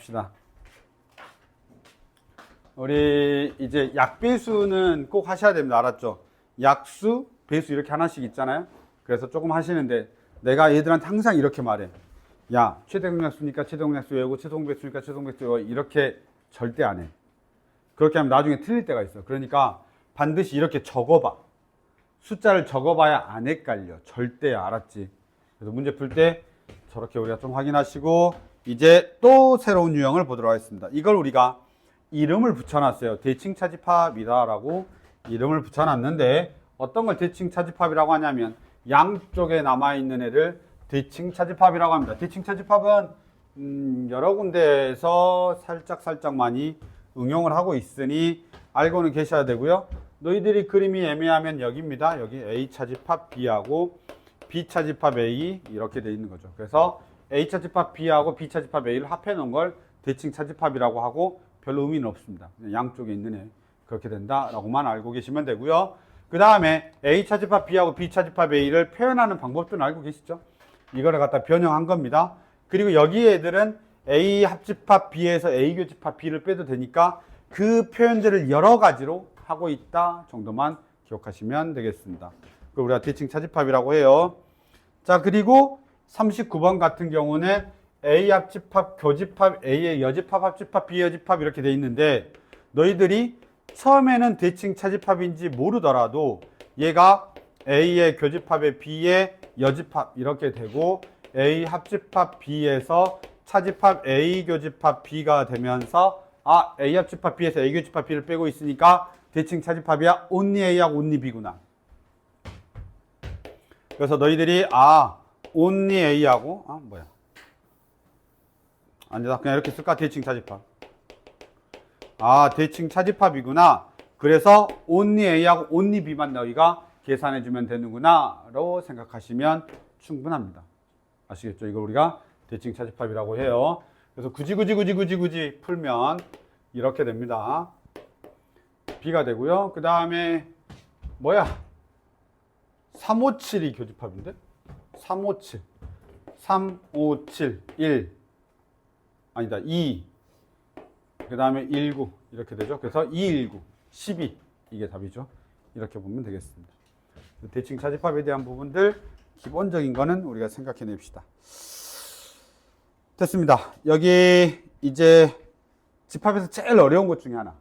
봅시다. 우리 이제 약배수는 꼭 하셔야 됩니다. 알았죠? 약수, 배수 이렇게 하나씩 있잖아요. 그래서 조금 하시는데 내가 얘들한테 항상 이렇게 말해. 야, 최대공약수니까 최대공약수 외우고 최소공배수니까 최소공배수 외워. 이렇게 절대 안 해. 그렇게 하면 나중에 틀릴 때가 있어. 그러니까 반드시 이렇게 적어봐. 숫자를 적어봐야 안 헷갈려. 절대. 알았지? 그래서 문제 풀 때 저렇게 우리가 좀 확인하시고 이제 또 새로운 유형을 보도록 하겠습니다. 이걸 우리가 이름을 붙여놨어요. 대칭차집합이다라고 이름을 붙여놨는데 어떤 걸 대칭차집합이라고 하냐면 양쪽에 남아있는 애를 대칭차집합이라고 합니다. 대칭차집합은 여러 군데에서 살짝 많이 응용을 하고 있으니 알고는 계셔야 되고요. 너희들이 그림이 애매하면 여기입니다. 여기 A차집합 B하고 B차집합 A 이렇게 돼 있는 거죠. 그래서 A차집합 B하고 B차집합 A를 합해 놓은 걸 대칭차집합이라고 하고 별로 의미는 없습니다. 양쪽에 있는 애 그렇게 된다라고만 알고 계시면 되고요. 그 다음에 A차집합 B하고 B차집합 A를 표현하는 방법도 알고 계시죠? 이거를 갖다 변형한 겁니다. 그리고 여기 애들은 A 합집합 B에서 A 교집합 B를 빼도 되니까 그 표현들을 여러 가지로 하고 있다 정도만 기억하시면 되겠습니다. 그걸 우리가 대칭차집합이라고 해요. 자, 그리고 39번 같은 경우는 A 합집합, 교집합, A의 여집합, 합집합, B 여집합 이렇게 돼 있는데 너희들이 처음에는 대칭차집합인지 모르더라도 얘가 A의 교집합에 B의 여집합 이렇게 되고 A 합집합 B에서 차집합 A 교집합 B가 되면서 아, A 합집합 B에서 A 교집합 B를 빼고 있으니까 대칭차집합이야. only A하고 only B구나. 그래서 너희들이 only A하고 아니다. 그냥 이렇게 쓸까? 대칭차집합. 대칭차집합이구나. 그래서 only A하고 only B만 너희가 계산해주면 되는구나로 생각하시면 충분합니다. 아시겠죠? 이걸 우리가 대칭차집합이라고 해요. 그래서 굳이 풀면 이렇게 됩니다. B가 되고요. 그 다음에 357이 교집합인데? 357 1 아니다 2 그 다음에 19 이렇게 되죠. 그래서 219 12 이게 답이죠. 이렇게 보면 되겠습니다. 대칭차집합에 대한 부분들 기본적인 거는 우리가 생각해 냅시다. 됐습니다. 여기 이제 집합에서 제일 어려운 것 중에 하나.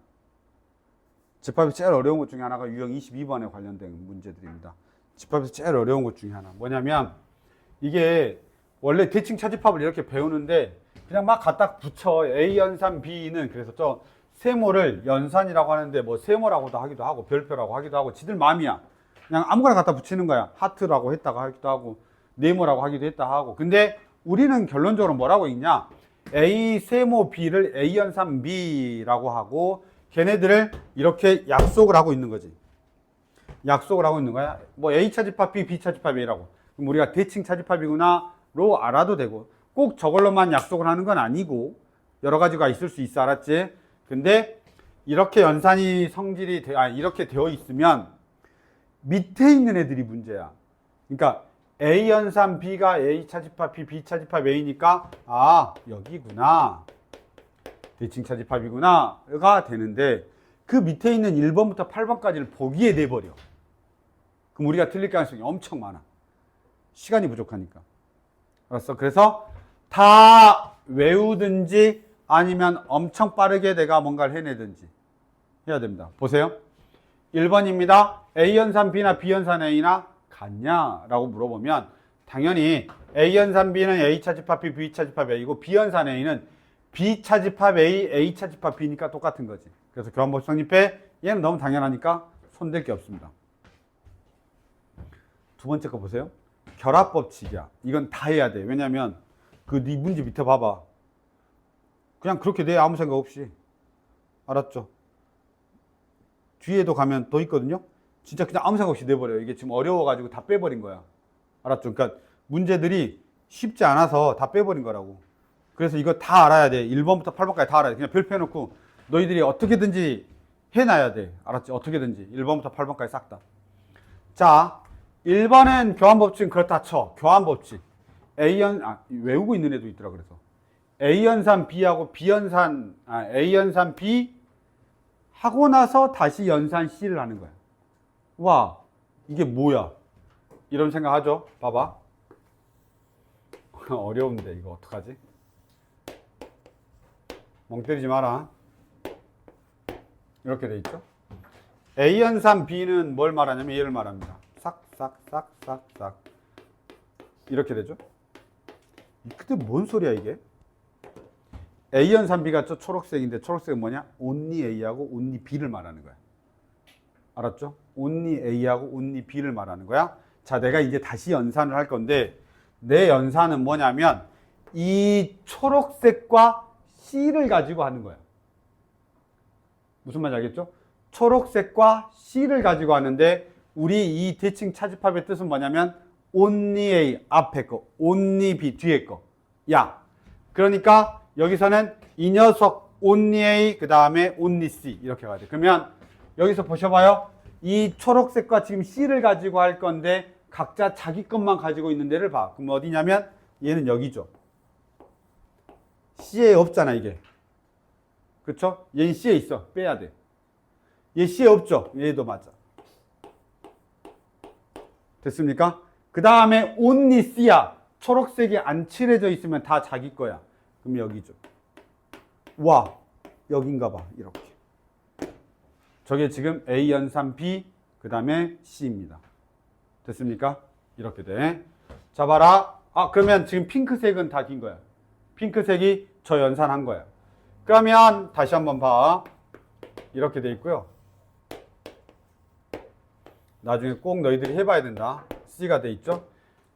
집합에서 제일 어려운 것 중에 하나가 유형 22번에 관련된 문제들입니다. 집합에서 제일 어려운 것 중에 하나. 뭐냐면 이게 원래 대칭차집합을 이렇게 배우는데 그냥 막 갖다 붙여. A 연산 B는 그래서 저 세모를 연산이라고 하는데 뭐 세모라고도 하기도 하고 별표라고 하기도 하고 지들 마음이야. 그냥 아무거나 갖다 붙이는 거야. 하트라고 했다가 하기도 하고 네모라고 하기도 했다 하고. 근데 우리는 결론적으로 뭐라고 읽냐? A 세모 B를 A 연산 B라고 하고 걔네들을 이렇게 약속을 하고 있는 거지. 약속을 하고 있는 거야. 뭐 A차집합 B, B차집합 A라고. 그럼 우리가 대칭차집합이구나로 알아도 되고 꼭 저걸로만 약속을 하는 건 아니고 여러 가지가 있을 수 있어. 알았지? 근데 이렇게 연산이 성질이 이렇게 되어 있으면 밑에 있는 애들이 문제야. 그러니까 A 연산 B가 A차집합 B, B차집합 A니까 여기구나. 대칭차집합이구나가 되는데 그 밑에 있는 1번부터 8번까지를 보기에 돼버려. 그럼 우리가 틀릴 가능성이 엄청 많아. 시간이 부족하니까. 알았어? 그래서 다 외우든지 아니면 엄청 빠르게 내가 뭔가를 해내든지 해야 됩니다. 보세요. 1번입니다. A연산 B나 B연산 A나 같냐라고 물어보면 당연히 A연산 B는 A차집합 B, B차집합 A고 B연산 A는 B차집합 A, A차집합 B니까 똑같은 거지. 그래서 교환법 성립해. 얘는 너무 당연하니까 손댈 게 없습니다. 두 번째 거 보세요. 결합법칙이야. 이건 다 해야 돼. 왜냐면 네 문제 밑에 봐봐. 그냥 그렇게 돼. 아무 생각 없이. 알았죠? 뒤에도 가면 더 있거든요. 진짜 그냥 아무 생각 없이 내버려요. 이게 지금 어려워가지고 다 빼버린 거야. 알았죠? 그러니까 문제들이 쉽지 않아서 다 빼버린 거라고. 그래서 이거 다 알아야 돼. 1번부터 8번까지 다 알아야 돼. 그냥 별표 해놓고 너희들이 어떻게든지 해놔야 돼. 알았지? 어떻게든지. 1번부터 8번까지 싹 다. 자, 1번은 교환법칙은 그렇다 쳐. 교환법칙. 외우고 있는 애도 있더라. 그래서 A 연산 B하고 A 연산 B 하고 나서 다시 연산 C를 하는 거야. 와, 이게 뭐야? 이런 생각 하죠? 봐봐. 어려운데 이거 어떡하지? 멍 때리지 마라. 이렇게 돼 있죠? A 연산 B는 뭘 말하냐면 얘를 말합니다. 싹 이렇게 되죠? 근데 뭔 소리야 이게? A 연산 B가 저 초록색인데 초록색은 뭐냐? only A하고 only B를 말하는 거야. 알았죠? only A하고 only B를 말하는 거야. 자, 내가 이제 다시 연산을 할 건데 내 연산은 뭐냐면 이 초록색과 C를 가지고 하는 거야. 무슨 말인지 알겠죠? 초록색과 C를 가지고 하는데 우리 이 대칭 차집합의 뜻은 뭐냐면 only A 앞에 거, only B 뒤에 거. 야, 그러니까 여기서는 이 녀석 only A 그 다음에 only C 이렇게 가야 돼. 그러면 여기서 보셔봐요. 이 초록색과 지금 C를 가지고 할 건데 각자 자기 것만 가지고 있는 데를 봐. 그럼 어디냐면 얘는 여기죠. C에 없잖아 이게. 그쵸? 얘는 C에 있어. 빼야 돼. 얘 C에 없죠? 얘도 맞아. 됐습니까? 그 다음에 only C야. 초록색이 안 칠해져 있으면 다 자기 거야. 그럼 여기죠. 와, 여긴가 봐. 이렇게. 저게 지금 A 연산 B, 그 다음에 C입니다. 됐습니까? 이렇게 돼. 자, 봐라. 아, 그러면 지금 핑크색은 다 긴 거야. 핑크색이 저 연산한 거야. 그러면 다시 한번 봐. 이렇게 돼 있고요. 나중에 꼭 너희들이 해봐야 된다. C가 돼 있죠.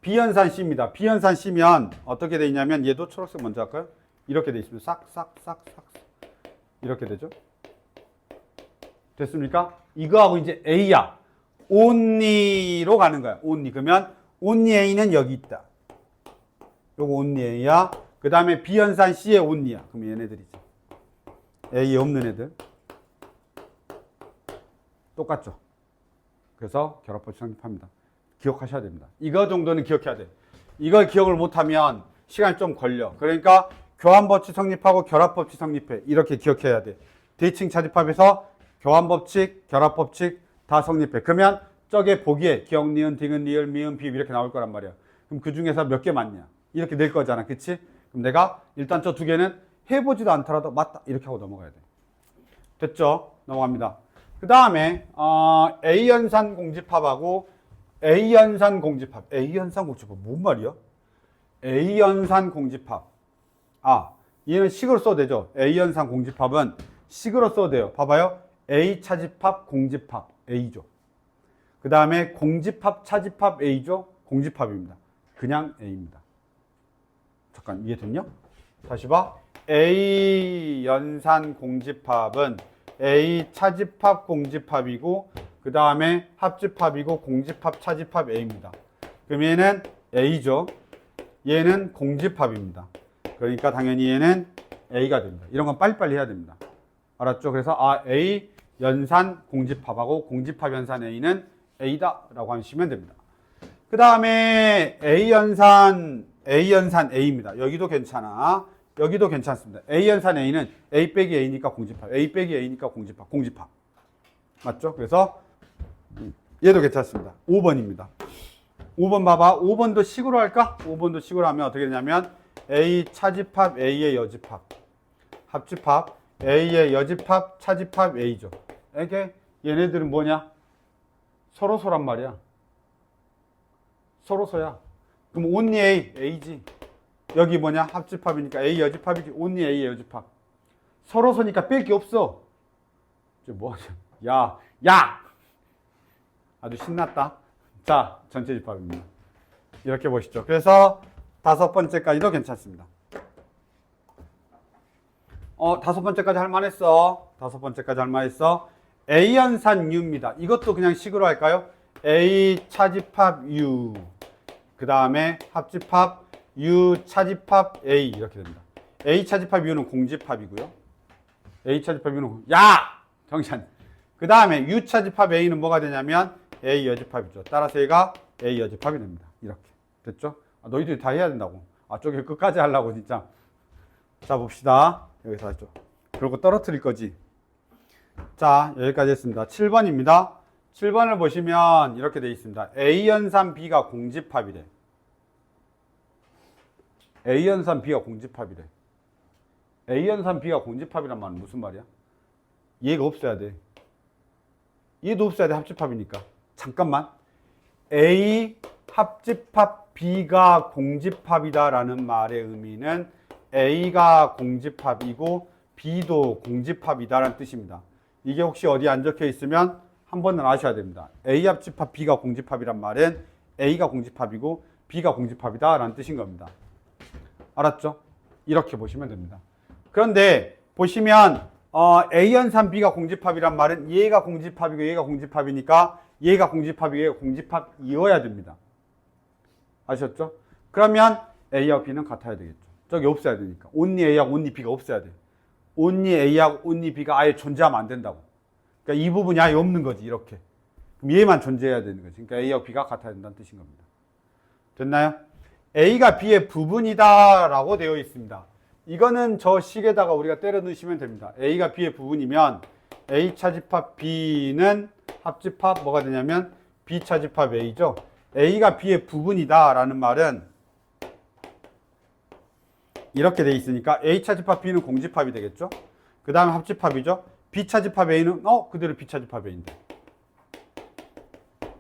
B 연산 C입니다. B 연산 C면 어떻게 돼 있냐면 얘도 초록색 먼저 할까요? 이렇게 돼 있으면 싹 이렇게 되죠. 됐습니까? 이거하고 이제 A야. only로 가는 거야. only. 그러면 only A는 여기 있다. 요거 only A야. 그 다음에 B 연산 C의 only야. 그럼 얘네들이지. A에 없는 애들. 똑같죠. 그래서 결합법 성립합니다. 기억하셔야 됩니다. 이거 정도는 기억해야 돼. 이걸 기억을 못하면 시간이 좀 걸려. 그러니까 교환법칙 성립하고 결합법칙 성립해. 이렇게 기억해야 돼. 대칭 차집합에서 교환법칙, 결합법칙 다 성립해. 그러면 저게 보기에 기억, 니은, 디귿, 리을, 미음, 비읍 이렇게 나올 거란 말이야. 그럼 그 중에서 몇 개 맞냐? 이렇게 낼 거잖아. 그치? 그럼 내가 일단 저 두 개는 해보지도 않더라도 맞다. 이렇게 하고 넘어가야 돼. 됐죠? 넘어갑니다. 그 다음에 A연산 공집합하고 A연산 공집합. A연산 공집합 뭔 말이야? A연산 공집합. 아, 얘는 식으로 써도 되죠. A연산 공집합은 식으로 써도 돼요. 봐봐요. A 차집합 공집합 A죠. 그 다음에 공집합 차집합 A죠. 공집합입니다. 그냥 A입니다. 잠깐 이해됐냐? 다시 봐. A 연산 공집합은 A 차집합 공집합이고 그 다음에 합집합이고 공집합 차집합 A입니다. 그럼 얘는 A죠. 얘는 공집합입니다. 그러니까 당연히 얘는 A가 됩니다. 이런 건 빨리빨리 해야 됩니다. 알았죠? 그래서 A 연산 공집합하고 공집합 연산 A는 A다 라고 하시면 됩니다. 그 다음에 A 연산 A입니다. 여기도 괜찮아. 여기도 괜찮습니다. A 연산 A는 A 빼기 A니까 공집합, A 빼기 A니까 공집합. 맞죠? 그래서 얘도 괜찮습니다. 5번입니다. 5번 봐봐. 5번도 식으로 할까? 5번도 식으로 하면 어떻게 되냐면 A 차집합 A의 여집합, 합집합 A의 여집합 차집합 A죠. 이게 얘네들은 뭐냐? 서로소란 말이야. 서로소야. 그럼 only A, A지. 여기 뭐냐? 합집합이니까 A 여집합이지. only A의 여집합. 서로소니까 뺄 게 없어. 뭐 하냐? 야! 아주 신났다. 자, 전체 집합입니다. 이렇게 보시죠. 그래서 5번째까지도 괜찮습니다. 5번째까지 할만했어. 5번째까지 할만했어. A 연산 U입니다. 이것도 그냥 식으로 할까요? A 차집합 U. 그 다음에 합집합 U 차집합 A 이렇게 됩니다. A 차집합 U는 공집합이고요. A 차집합 U는 정신. 그 다음에 U 차집합 A는 뭐가 되냐면 A 여집합이죠. 따라서 얘가 A 여집합이 됩니다. 이렇게 됐죠? 너희들이 다 해야 된다고. 저게 끝까지 하려고 진짜. 자, 봅시다. 여기서 하죠. 그리고 떨어뜨릴 거지. 자, 여기까지 했습니다. 7번입니다. 7번을 보시면 이렇게 되어 있습니다. A 연산 B가 공집합이래. A 연산 B가 공집합이래. A 연산 B가 공집합이란 말은 무슨 말이야? 얘가 없어야 돼. 얘도 없어야 돼. 합집합이니까. 잠깐만. A 합집합 B가 공집합이다라는 말의 의미는 A가 공집합이고 B도 공집합이다라는 뜻입니다. 이게 혹시 어디 안 적혀 있으면 한 번은 아셔야 됩니다. A 합집합 B가 공집합이란 말은 A가 공집합이고 B가 공집합이다라는 뜻인 겁니다. 알았죠? 이렇게 보시면 됩니다. 그런데 보시면 A 연산 B가 공집합이란 말은 얘가 공집합이고 얘가 공집합이니까 얘가 공집합이고 얘가 공집합이어야 됩니다. 아셨죠? 그러면 A하고 B는 같아야 되겠죠. 저기 없어야 되니까. only A하고 only B가 없어야 돼. only A하고 only B가 아예 존재하면 안 된다고. 그러니까 이 부분이 아예 없는 거지, 이렇게. 그럼 얘만 존재해야 되는 거지. 그러니까 A하고 B가 같아야 된다는 뜻인 겁니다. 됐나요? A가 B의 부분이다 라고 되어 있습니다. 이거는 저 식에다가 우리가 때려 넣으시면 됩니다. A가 B의 부분이면 A 차집합 B는 합집합 뭐가 되냐면 B 차집합 A죠. A가 B의 부분이다 라는 말은 이렇게 돼 있으니까 A 차집합 B는 공집합이 되겠죠. 그 다음에 합집합이죠. B 차집합 A는 그대로 B 차집합 A인데.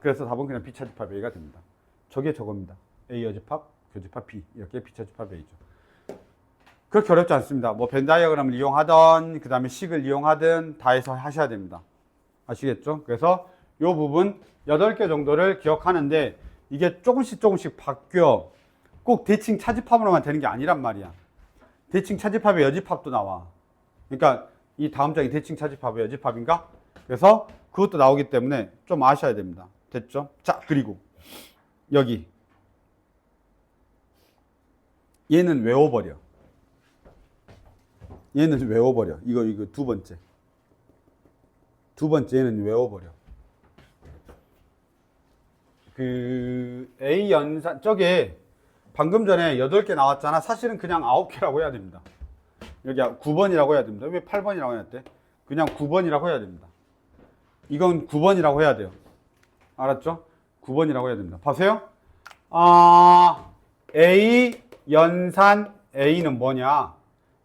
그래서 답은 그냥 B 차집합 A가 됩니다. 저게 저겁니다. A 여집합, 교집합 B 이렇게 B 차집합 A죠. 그렇게 어렵지 않습니다. 뭐 벤 다이어그램을 이용하던 그 다음에 식을 이용하든 다 해서 하셔야 됩니다. 아시겠죠? 그래서 이 부분 8개 정도를 기억하는데 이게 조금씩 바뀌어. 꼭 대칭 차집합으로만 되는 게 아니란 말이야. 대칭 차집합의 여집합도 나와. 그러니까 이 다음 장이 대칭 차집합의 여집합인가? 그래서 그것도 나오기 때문에 좀 아셔야 됩니다. 됐죠? 자, 그리고 여기 얘는 외워버려. 얘는 외워버려. 이거 두 번째. 두 번째 얘는 외워버려. 그 A 연산 저게 방금 전에 8개 나왔잖아. 사실은 그냥 9개라고 해야 됩니다. 여기 9번이라고 해야 됩니다. 왜 8번이라고 해야 돼? 그냥 9번이라고 해야 됩니다. 이건 9번이라고 해야 돼요. 알았죠? 9번이라고 해야 됩니다. 보세요. A 연산 A는 뭐냐?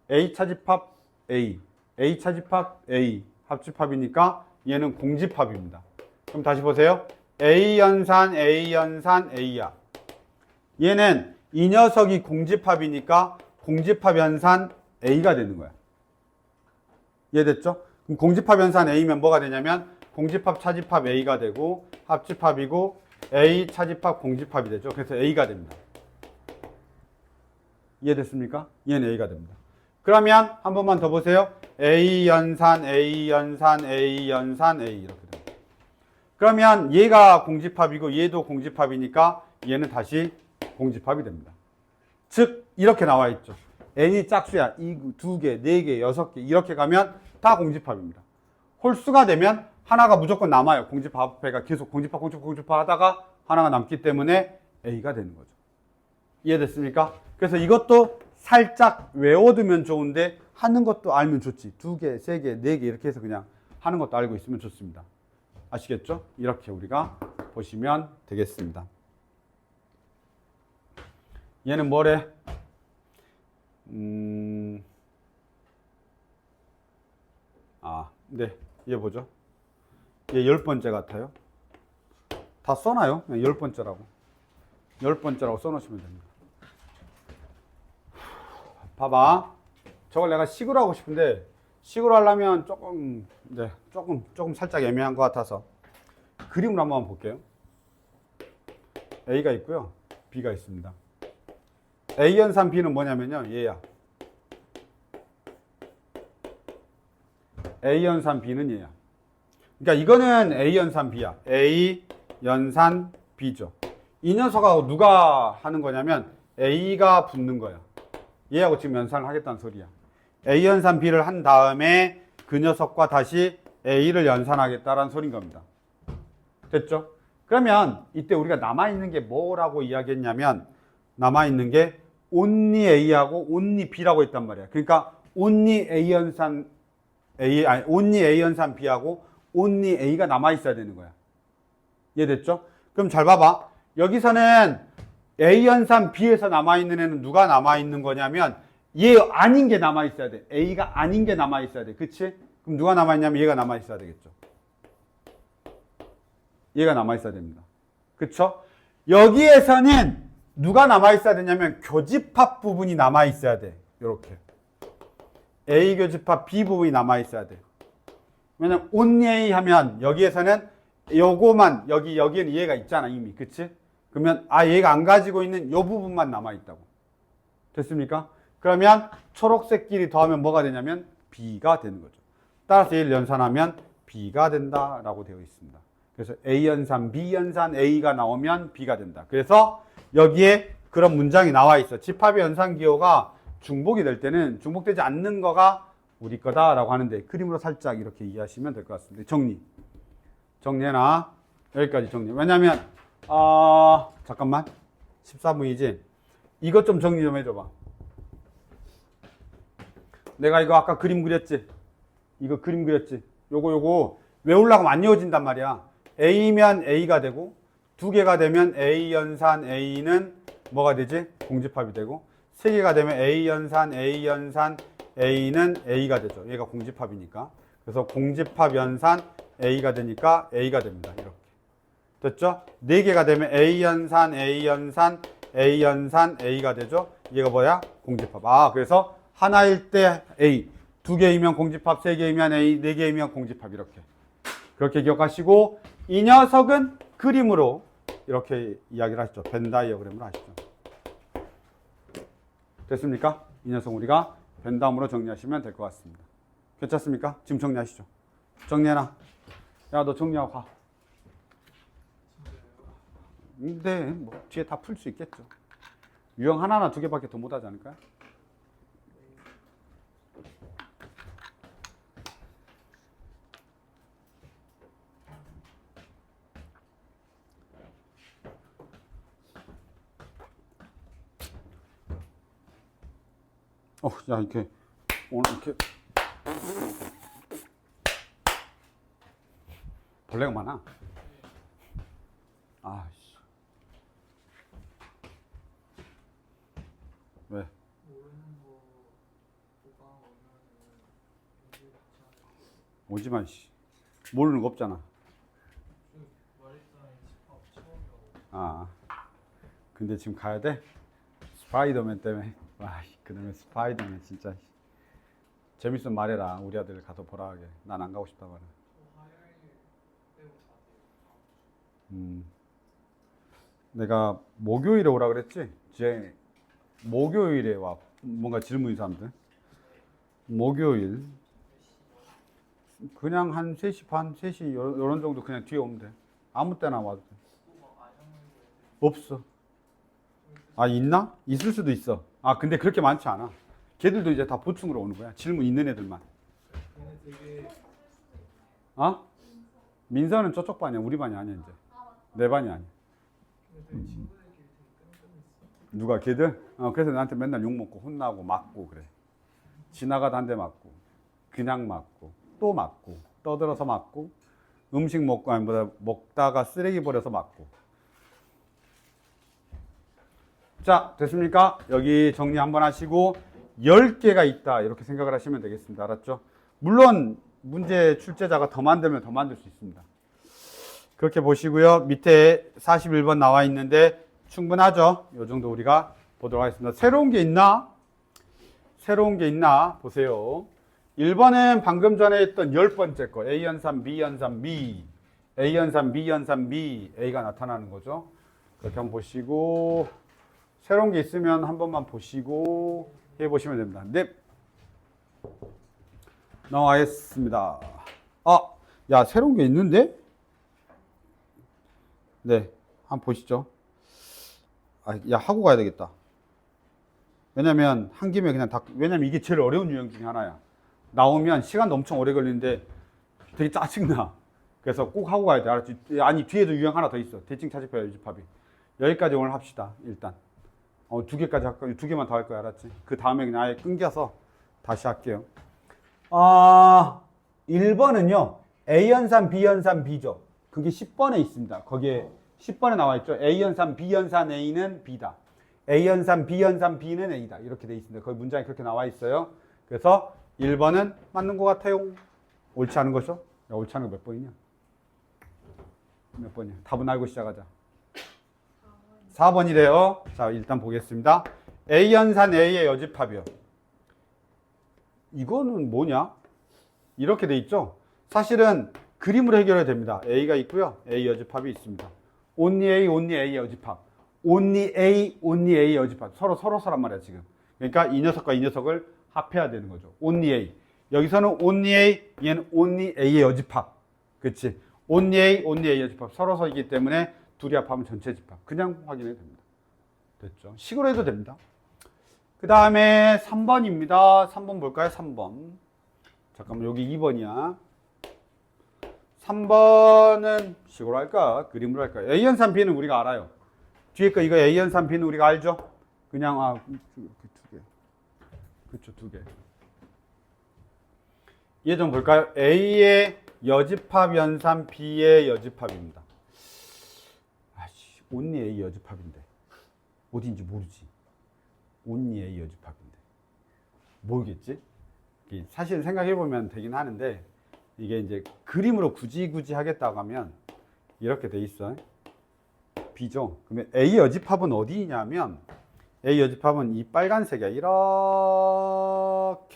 A 차집합 A, A 차집합 A, 합집합이니까 얘는 공집합입니다. 그럼 다시 보세요. A 연산 A야. 얘는 이 녀석이 공집합이니까 공집합 연산 A가 되는 거야. 이해됐죠? 그럼 공집합 연산 A면 뭐가 되냐면 공집합 차집합 A가 되고 합집합이고 A 차집합 공집합이 되죠. 그래서 A가 됩니다. 이해됐습니까? 얘는 A가 됩니다. 그러면 한 번만 더 보세요. A 연산 A 연산 A 연산 A 이렇게 됩니다. 그러면 얘가 공집합이고 얘도 공집합이니까 얘는 다시 공집합이 됩니다. 즉 이렇게 나와 있죠. n이 짝수야. 2개, 4개, 6개 이렇게 가면 다 공집합입니다. 홀수가 되면 하나가 무조건 남아요. 공집합 앞에가 계속 공집합 하다가 하나가 남기 때문에 A가 되는 거죠. 이해됐습니까? 그래서 이것도 살짝 외워두면 좋은데 하는 것도 알면 좋지. 2개, 3개, 4개 이렇게 해서 그냥 하는 것도 알고 있으면 좋습니다. 아시겠죠? 이렇게 우리가 보시면 되겠습니다. 얘는 뭐래? 네. 얘 보죠. 얘 10번째 같아요. 다 써놔요. 그냥 10번째라고. 10번째라고 써놓으시면 됩니다. 봐봐. 저걸 내가 식으로 하고 싶은데 식으로 하려면 조금 살짝 애매한 것 같아서 그림으로 한번 볼게요. A가 있고요. B가 있습니다. A 연산 B는 뭐냐면요. 얘야. A 연산 B는 얘야. 그러니까 이거는 A 연산 B야. A 연산 B죠. 이 녀석하고 누가 하는 거냐면 A가 붙는 거야. 얘하고 지금 연산을 하겠다는 소리야. A 연산 B를 한 다음에 그 녀석과 다시 A를 연산하겠다라는 소린 겁니다. 됐죠? 그러면 이때 우리가 남아있는 게 뭐라고 이야기했냐면 남아있는 게 only A하고 only B라고 했단 말이야. 그러니까 only A 연산 only A 연산 B하고 only A가 남아 있어야 되는 거야. 이해됐죠? 그럼 잘 봐봐. 여기서는 A 연산 B에서 남아 있는 애는 누가 남아 있는 거냐면 얘 아닌 게 남아 있어야 돼. A가 아닌 게 남아 있어야 돼. 그치? 그럼 누가 남아 있냐면 얘가 남아 있어야 되겠죠. 얘가 남아 있어야 됩니다. 그쵸? 여기에서는 누가 남아 있어야 되냐면 교집합 부분이 남아 있어야 돼. 요렇게. A 교집합 B 부분이 남아 있어야 돼. 왜냐면 only A 하면 여기에서는 요거만 여기에는 얘가 있잖아 이미. 그치? 그러면 얘가 안 가지고 있는 요 부분만 남아 있다고. 됐습니까? 그러면 초록색끼리 더하면 뭐가 되냐면 B가 되는 거죠. 따라서 얘를 연산하면 B가 된다라고 되어 있습니다. 그래서 A 연산 B 연산 A가 나오면 B가 된다. 그래서 여기에 그런 문장이 나와 있어. 집합의 연산기호가 중복이 될 때는 중복되지 않는 거가 우리 거다라고 하는데 그림으로 살짝 이렇게 이해하시면 될 것 같습니다. 정리해놔. 여기까지 정리. 왜냐면 잠깐만 14분이지. 이것 좀 정리 좀 해줘봐. 내가 이거 아까 그림 그렸지? 이거 그림 그렸지? 요거 외우려고 안 이어진단 말이야. A면 A가 되고 두 개가 되면 A 연산 A는 뭐가 되지? 공집합이 되고 세 개가 되면 A 연산 A는 A가 되죠. 얘가 공집합이니까. 그래서 공집합 연산 A가 되니까 A가 됩니다. 이렇게. 됐죠? 네 개가 되면 A 연산 A가 되죠. 얘가 뭐야? 공집합. 그래서 하나일 때 A, 두 개이면 공집합, 세 개이면 A, 네 개이면 공집합 이렇게. 그렇게 기억하시고 이 녀석은 그림으로 이렇게 이야기를 하시죠. 벤 다이어그램으로 하시죠. 됐습니까? 이 녀석 우리가 벤 다음으로 정리하시면 될 것 같습니다. 괜찮습니까? 지금 정리하시죠. 정리해놔. 야, 너 정리하고 가. 근데 뭐 뒤에 다 풀 수 있겠죠. 유형 하나나 두 개밖에 더 못하지 않을까요? 야, 이렇게, 오늘 이렇게. 벌레가 많아. 씨. 왜? 오지마, 씨. 모르는 거 없잖아. 근데 지금 가야 돼? 스파이더맨 때문에. 그놈의 스파이더맨 진짜. 재밌으면 말해라. 우리 아들 가서 보라 하게. 난 안 가고 싶다고 하라. 내가 목요일에 오라 그랬지? 목요일에 와. 뭔가 질문이 사람들. 목요일. 그냥 한 3시 반, 3시 요런 정도 그냥 뒤에 오면 돼. 아무 때나 와도 돼. 없어. 있나? 있을 수도 있어. 근데 그렇게 많지 않아. 걔들도 이제 다 보충으로 오는 거야. 질문 있는 애들만. 민서는 저쪽 반이야. 우리 반이 아니야, 이제. 내 반이 아니야. 누가 걔들? 그래서 나한테 맨날 욕먹고 혼나고 맞고 그래. 지나가다 한 대 맞고 그냥 맞고 또 맞고 떠들어서 맞고 음식 먹고 먹다가 쓰레기 버려서 맞고. 자, 됐습니까? 여기 정리 한번 하시고 10개가 있다 이렇게 생각을 하시면 되겠습니다. 알았죠? 물론 문제 출제자가 더 만들면 더 만들 수 있습니다. 그렇게 보시고요. 밑에 41번 나와 있는데 충분하죠? 이 정도 우리가 보도록 하겠습니다. 새로운 게 있나? 새로운 게 있나? 보세요. 1번은 방금 전에 했던 10번째 거. A 연산, B 연산, B. A 연산, B 연산, B. A가 나타나는 거죠. 그렇게 한번 보시고 새로운 게 있으면 한 번만 보시고 해보시면 됩니다. 네. 나와있습니다. 야, 새로운 게 있는데? 네. 한번 보시죠. 야, 하고 가야 되겠다. 왜냐면 한 김에 그냥 왜냐면 이게 제일 어려운 유형 중에 하나야. 나오면 시간도 엄청 오래 걸리는데 되게 짜증나. 그래서 꼭 하고 가야 돼. 알았지? 아니, 뒤에도 유형 하나 더 있어. 대칭 차집합, 유집합이. 여기까지 오늘 합시다. 일단. 두 개까지 할 거야. 두 개만 더 할 거야. 알았지? 그 다음에 그냥 아예 끊겨서 다시 할게요. 1번은요. A연산, B연산, B죠. 그게 10번에 있습니다. 거기에 10번에 나와 있죠. A연산, B연산 A는 B다. A연산, B연산 B는 A다. 이렇게 돼 있습니다. 거기 문장이 그렇게 나와 있어요. 그래서 1번은 맞는 것 같아요. 옳지 않은 거죠? 야, 옳지 않은 거 몇 번이냐? 몇 번이야? 답은 알고 시작하자. 4번이래요. 자, 일단 보겠습니다. A연산 A의 여집합이요. 이거는 뭐냐? 이렇게 돼 있죠? 사실은 그림으로 해결해야 됩니다. A가 있고요. A 여집합이 있습니다. only A, only A 여집합. only A, only A 여집합. 서로란 말이야, 지금. 그러니까 이 녀석과 이 녀석을 합해야 되는 거죠. only A. 여기서는 only A, 얘는 only A의 여집합. 그치? only A, only A 여집합. 서로서이기 때문에 둘이 합하면 전체 집합. 그냥 확인해도 됩니다. 됐죠? 식으로 해도 됩니다. 그 다음에 3번입니다. 3번 볼까요? 3번. 잠깐만, 여기 2번이야. 3번은 식으로 할까? 그림으로 할까? A연산 B는 우리가 알아요. 뒤에 거 이거 A연산 B는 우리가 알죠? 그냥, 두 개. 그쵸, 두 개. 얘 좀 볼까요? A의 여집합 연산 B의 여집합입니다. only A 여집합인데. 어딘지 모르지. only A 여집합인데. 모르겠지? 사실 생각해보면 되긴 하는데, 이게 이제 그림으로 굳이 하겠다고 하면, 이렇게 돼 있어. B죠? 그러면 A 여집합은 어디 있냐면, A 여집합은 이 빨간색이야. 이렇게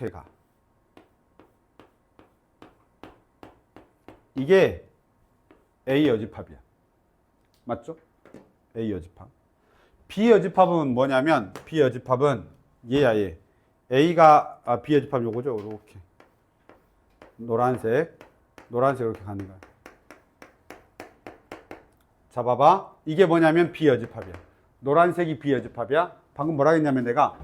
가. 이게 A 여집합이야. 맞죠? A 여집합. B 여집합은 뭐냐면, B 여집합은 얘야, 얘. A가, B 여집합 요거죠? 이렇게. 노란색 이렇게 가는 거야. 자, 봐봐. 이게 뭐냐면 B 여집합이야. 노란색이 B 여집합이야. 방금 뭐라 했냐면 내가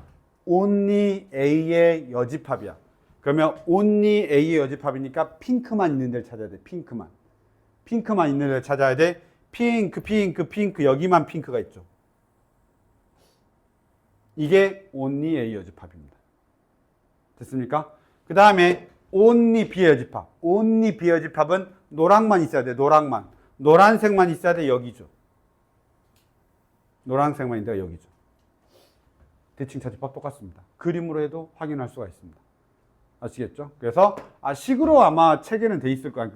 only A의 여집합이야. 그러면 only A의 여집합이니까 핑크만 있는 데를 찾아야 돼. 핑크만 있는 데를 찾아야 돼. 핑크 여기만 핑크가 있죠. 이게 only A 여집합입니다. 됐습니까? 그 다음에 only B 여집합. only B 여집합은 노랑만 있어야 돼. 노란색만 있어야 돼. 여기죠. 노란색만 있다가 여기죠. 대칭 차집합 똑같습니다. 그림으로 해도 확인할 수가 있습니다. 아시겠죠? 그래서 식으로 아마 책에는 돼 있을 거야.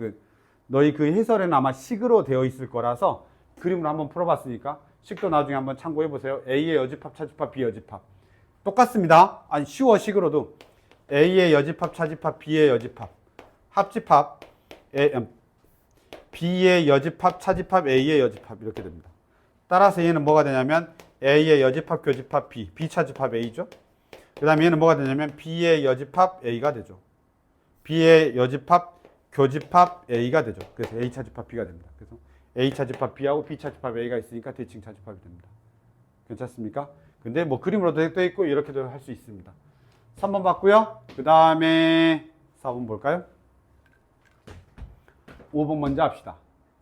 너희 그 해설에는 아마 식으로 되어 있을 거라서 그림으로 한번 풀어봤으니까 식도 나중에 한번 참고해 보세요. A의 여집합, 차집합, B 여집합 똑같습니다. 쉬워. 식으로도 A의 여집합, 차집합, B의 여집합, 합집합, B의 여집합, 차집합, A의 여집합 이렇게 됩니다. 따라서 얘는 뭐가 되냐면 A의 여집합, 교집합, B 차집합 A죠. 그 다음에 얘는 뭐가 되냐면 B의 여집합 A가 되죠. B의 여집합, 교집합 A가 되죠. 그래서 A 차집합 B가 됩니다. 그래서 A 차집합 B하고 B 차집합 A가 있으니까 대칭 차집합이 됩니다. 괜찮습니까? 근데 뭐 그림으로도 돼 있고 이렇게도 할 수 있습니다. 3번 봤고요. 그 다음에 4번 볼까요? 5번 먼저 합시다.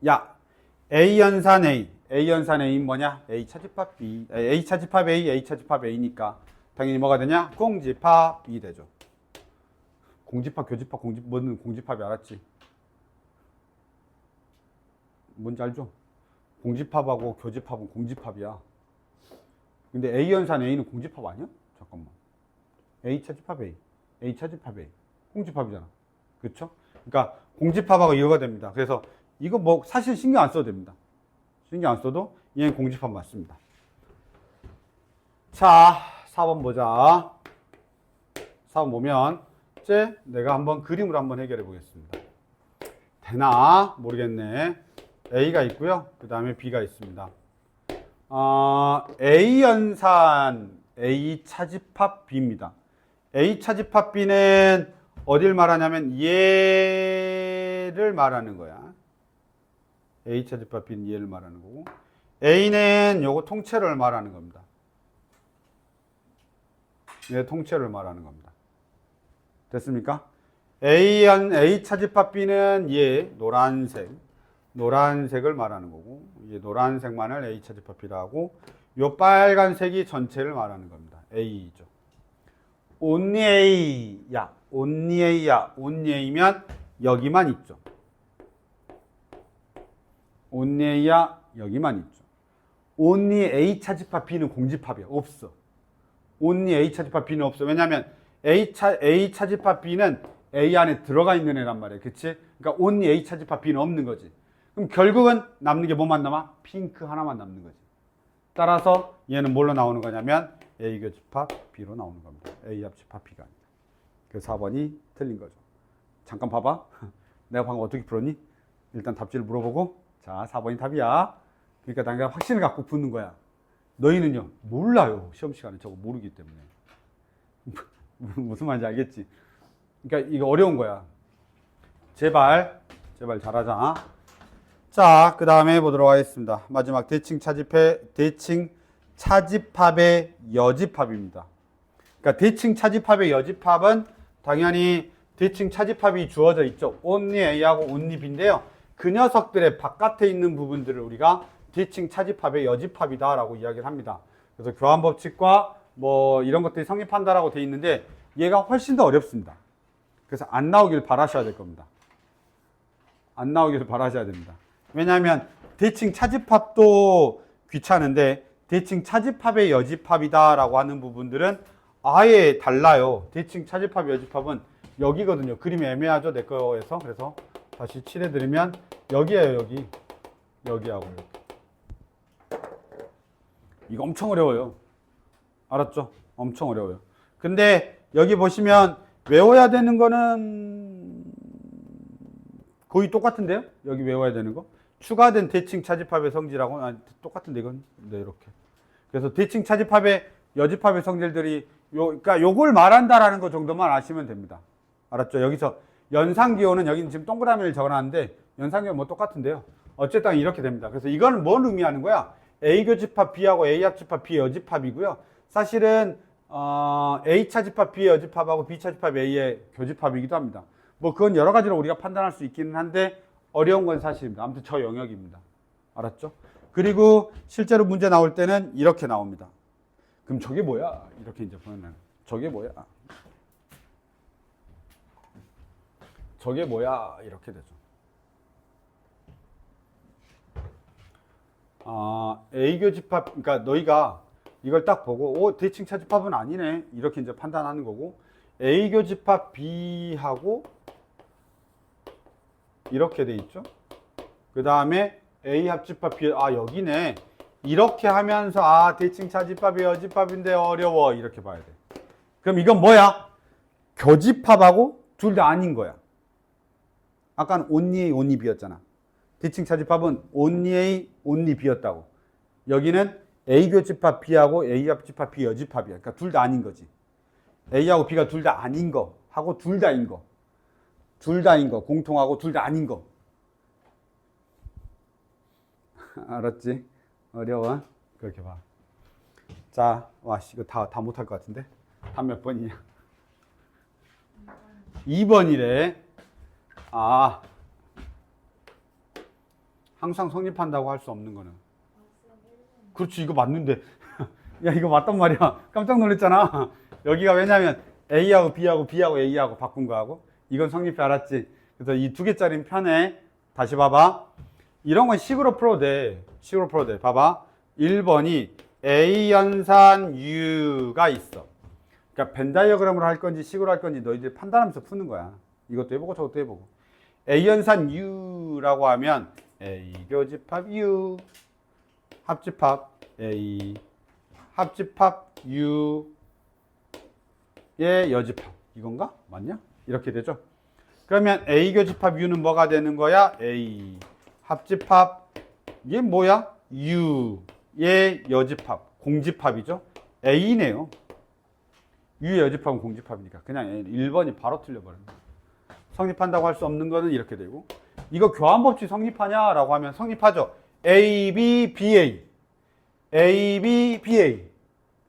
야, A연산 A는 뭐냐? A 차집합 B, A 차집합 A 차집합 A니까 당연히 뭐가 되냐? 공집합이 되죠. 공집합, 교집합, 뭐는 공집합이 알았지? 뭔지 알죠? 공집합하고 교집합은 공집합이야. 근데 A연산 A는 공집합 아니야? 잠깐만. A 차집합 A 차집합 A. 공집합이잖아. 그쵸? 그러니까 공집합하고 이거가 됩니다. 그래서 이거 뭐 사실 신경 안 써도 됩니다. 신경 안 써도 얘는 공집합 맞습니다. 자, 4번 보자. 4번 보면 이제 내가 한번 그림으로 한번 해결해 보겠습니다. 되나? 모르겠네. A가 있고요. 그 다음에 B가 있습니다. A연산 A 차집합 B입니다. A 차집합 B는 어딜 말하냐면 얘를 말하는 거야. A 차집합 B는 얘를 말하는 거고, A는 요거 통째로를 말하는 겁니다. 얘 통째로를 말하는 겁니다. 됐습니까? A 차집합 B는 얘 노란색을 말하는 거고, 얘 노란색만을 A 차집합 B라고 하고, 요 빨간색이 전체를 말하는 겁니다. A죠. only A야. only A야. only A면 여기만 있죠. only A야. 여기만 있죠. only A 차집합 B는 공집합이야. 없어. only A 차집합 B는 없어. 왜냐면 A 차집합 B는 A 안에 들어가 있는 애란 말이야. 그치? 그러니까 only A 차집합 B는 없는 거지. 그럼 결국은 남는 게 뭐만 남아? 핑크 하나만 남는 거지. 따라서 얘는 뭘로 나오는 거냐면 A 교집합 B로 나오는 겁니다. A 합집합 B가 아니라. 그래서 4번이 틀린 거죠. 잠깐 봐봐. 내가 방금 어떻게 풀었니? 일단 답지를 물어보고 자 4번이 답이야. 그러니까 내가 확신을 갖고 붙는 거야. 너희는요 몰라요. 시험 시간에 저거 모르기 때문에. 무슨 말인지 알겠지? 그러니까 이거 어려운 거야. 제발 잘하자. 자, 그 다음에 보도록 하겠습니다. 마지막 대칭 차집합의 여집합입니다. 그러니까 대칭 차집합의 여집합은 당연히 대칭 차집합이 주어져 있죠. only A하고 only B인데요. 그 녀석들의 바깥에 있는 부분들을 우리가 대칭 차집합의 여집합이다라고 이야기를 합니다. 그래서 교환 법칙과 뭐 이런 것들이 성립한다라고 돼 있는데 얘가 훨씬 더 어렵습니다. 그래서 안 나오길 바라셔야 될 겁니다. 안 나오길 바라셔야 됩니다. 왜냐하면 대칭 차집합도 귀찮은데 대칭 차집합의 여집합이다라고 하는 부분들은 아예 달라요. 대칭 차집합 여집합은 여기거든요. 그림이 애매하죠, 내 거에서. 그래서 다시 칠해드리면 여기에요, 여기. 여기하고 이렇게. 이거 엄청 어려워요. 알았죠? 엄청 어려워요. 근데 여기 보시면 외워야 되는 거는 거의 똑같은데요? 여기 외워야 되는 거. 추가된 대칭 차집합의 성질하고 똑같은데 이건 네, 이렇게. 그래서 대칭 차집합의 여집합의 성질들이 그러니까 요걸 말한다라는 거 정도만 아시면 됩니다. 알았죠? 여기서 연상기호는 여기는 지금 동그라미를 적어놨는데 연상기호 뭐 똑같은데요. 어쨌든 이렇게 됩니다. 그래서 이건 뭘 의미하는 거야? A 교집합 B하고 A 합집합 B의 여집합이고요. 사실은 A 차집합 B의 여집합하고 B 차집합 A의 교집합이기도 합니다. 뭐 그건 여러 가지로 우리가 판단할 수 있기는 한데 어려운 건 사실입니다. 아무튼 저 영역입니다. 알았죠? 그리고 실제로 문제 나올 때는 이렇게 나옵니다. 그럼 저게 뭐야? 이렇게 이제 보면 저게 뭐야? 저게 뭐야? 이렇게 되죠. A 교집합, 그러니까 너희가 이걸 딱 보고 대칭 차집합은 아니네 이렇게 이제 판단하는 거고 A 교집합 B하고 이렇게 돼 있죠. 그 다음에 A 합집합 B 여기네 이렇게 하면서 대칭 차집합이 여집합인데 어려워 이렇게 봐야 돼. 그럼 이건 뭐야? 교집합하고 둘 다 아닌 거야. 아까는 only A, only B였잖아. 대칭 차집합은 only A, only B였다고. 여기는 A 교집합 B하고 A 합집합 B 여집합이야. 그러니까 둘 다 아닌 거지. A하고 B가 둘 다 아닌 거 하고 둘 다인 거. 둘 다인 거, 공통하고 둘 다 아닌 거. 알았지? 어려워? 그렇게 봐. 자, 이거 다 못할 것 같은데? 답 몇 번이냐? 2번이래. 항상 성립한다고 할 수 없는 거는. 그렇지, 이거 맞는데. 야, 이거 맞단 말이야. 깜짝 놀랐잖아. 여기가 왜냐면 A하고 B하고 B하고 A하고 바꾼 거하고 이건 성립이 알았지. 그래서 이 두 개짜리 편에 다시 봐봐. 이런 건 식으로 풀어도 돼. 식으로 풀어도 돼. 봐봐. 1번이 A 연산 U가 있어. 그러니까 벤 다이어그램으로 할 건지 식으로 할 건지 너희들이 판단하면서 푸는 거야. 이것도 해보고 저것도 해보고. A 연산 U라고 하면 A 교집합 U 합집합 A 합집합 U의 여집합. 이건가? 맞냐? 이렇게 되죠. 그러면 A 교집합 U는 뭐가 되는 거야? A 합집합 이게 뭐야? U의 여집합 공집합이죠. A네요. U의 여집합은 공집합이니까 그냥 1번이 바로 틀려버립니다. 성립한다고 할 수 없는 거는 이렇게 되고 이거 교환법칙 성립하냐라고 하면 성립하죠. A, B, BA A, B, BA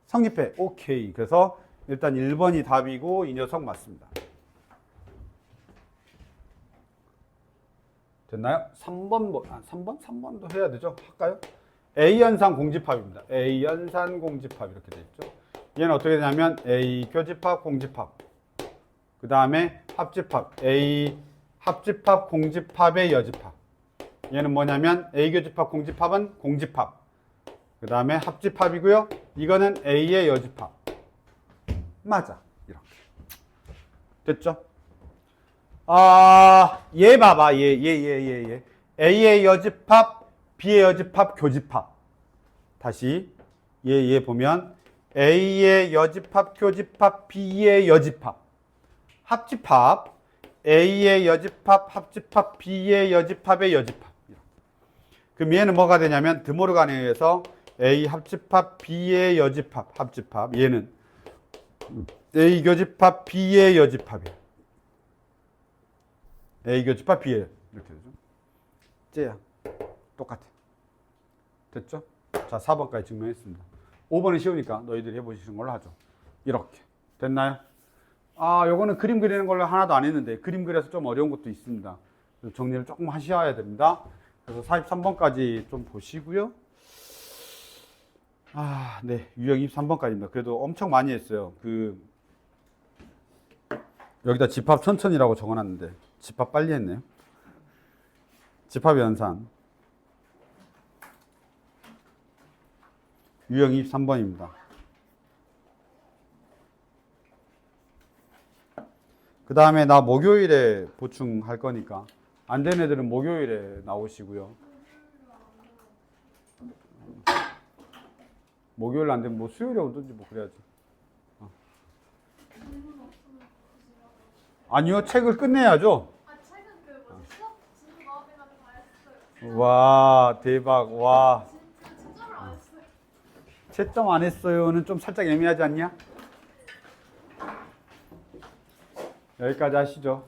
성립해. 오케이. 그래서 일단 1번이 답이고 이 녀석 맞습니다. 됐나요? 3번 3번도 해야 되죠? 할까요? A연산 공집합입니다. A연산 공집합 이렇게 돼 있죠. 얘는 어떻게 되냐면 A 교집합 공집합. 그 다음에 합집합. A 합집합 공집합의 여집합. 얘는 뭐냐면 A 교집합 공집합은 공집합. 그 다음에 합집합이고요. 이거는 A의 여집합. 맞아. 이렇게. 됐죠? 얘 봐봐. 얘. A의 여집합, B의 여집합, 교집합. 다시 얘 보면 A의 여집합, 교집합, B의 여집합. 합집합, A의 여집합, 합집합, B의 여집합의 여집합. 그럼 얘는 뭐가 되냐면 드모르간에 의해서 A 합집합, B의 여집합, 합집합. 얘는 A 교집합, B의 여집합이에요. A 교집합, B의 이렇게 되죠. 쟤야. 똑같아. 됐죠? 자, 4번까지 증명했습니다. 5번은 쉬우니까 너희들이 해보시는 걸로 하죠. 이렇게. 됐나요? 요거는 그림 그리는 걸로 하나도 안 했는데 그림 그려서 좀 어려운 것도 있습니다. 그래서 정리를 조금 하셔야 됩니다. 그래서 43번까지 좀 보시고요. 네. 유형 23번까지입니다. 그래도 엄청 많이 했어요. 여기다 집합 천천히라고 적어놨는데 집합 빨리 했네요. 집합 연산. 유형 23번입니다. 그 다음에 나 목요일에 보충할 거니까 안 된 애들은 목요일에 나오시고요. 목요일 안 되면 뭐 수요일에 오든지 뭐 그래야지. 아니요, 책을 끝내야죠. 책은 수업 진도 나와가지고 다 했어요. 와, 대박. 와. 채점을 안 했어요. 채점 안 했어요는 좀 살짝 애매하지 않냐? 여기까지 하시죠.